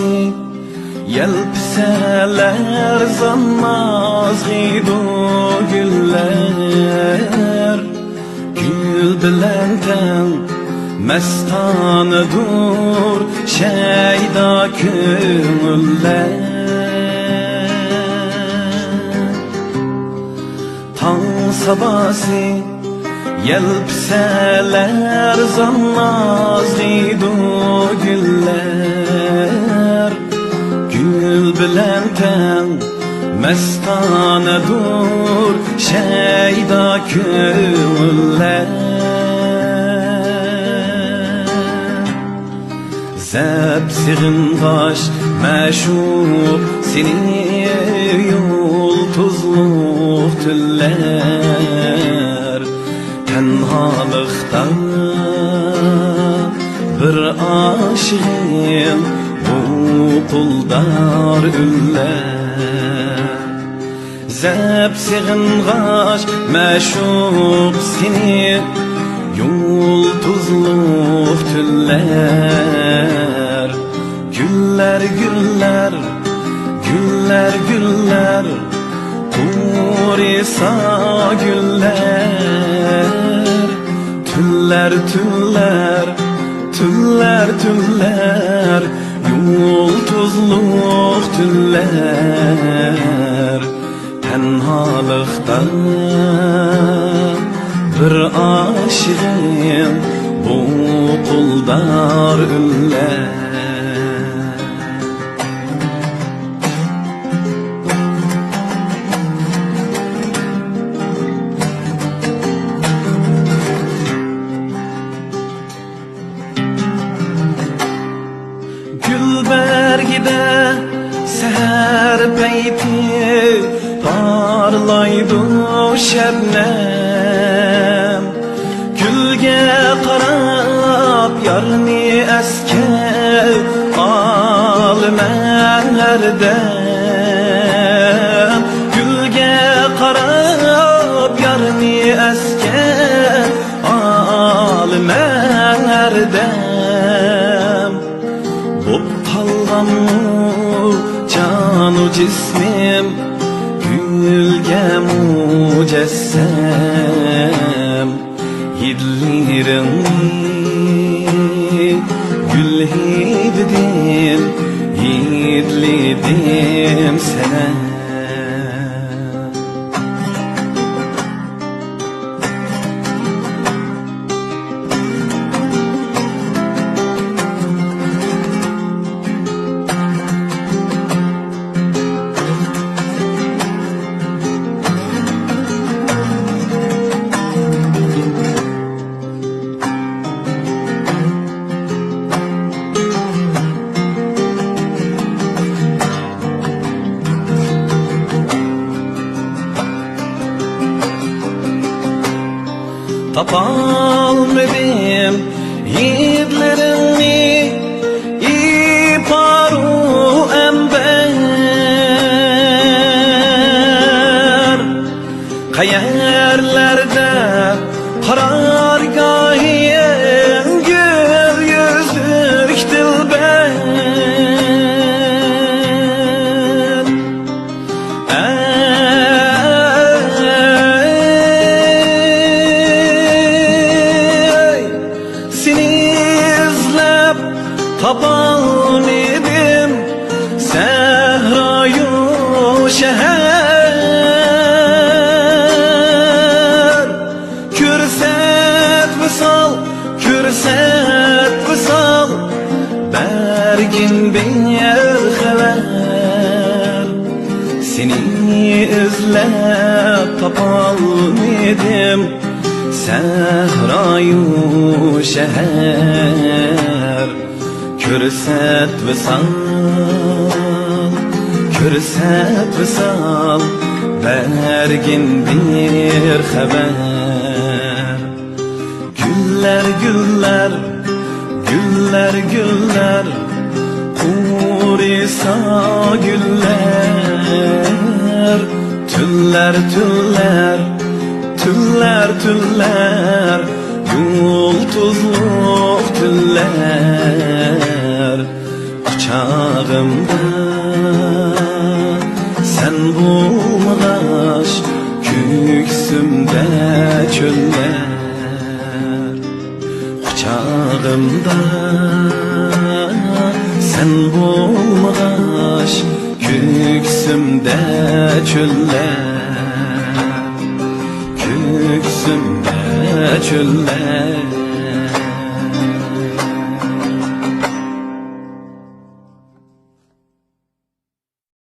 sabası yelpseler zanmaz gidu güller. Gül bilen ten mestanedur şeyda kömüller. Tan sabası yelpseler zanmaz gidu güller. Gül bilen ten mestanedur şeyda kömüller. Zepsigin baş meşhur seni yultuzluk tüller. Tenhalıkta bir aşığım bu kuldar üller. Zepsigin baş meşhur seni yultuzluk tüller. Güller güller, güller güller, Kurisa güller. Tüller tüller, tüller tüller, yultuzluk tüller. Tenhalıkta bir aşığım bu kuldar üller. Gülbergide seher peyti parlaydı şebnem. Gülge qarab yarni esker almen herdem. Gülge qarab yarni esker almen herdem. Bop qalğanmı canu cismim gülge mucessem. Yidlerim gül hiddim, yidledim sana. Tapalmadım yiğitlerimi iparu ember. Kayerlerde karargahim gül yüzlük dilber. Tabalmadım sehrayu şehir. Kürset vısal, kürset vısal, bergin bir haber. Seni izlep tapalmadım sehrayu şehir. Kürset vısal, kürset vısal, bergin bir haber. Güller güller, güller güller, Kurisa güller. Tüller tüller, tüller tüller, yultuzluk tüller. Quchağımda sen bulmağaç, köksümde çöller. Quchağımda sen bulmağaç, köksümde çöller. Köksümde çöller.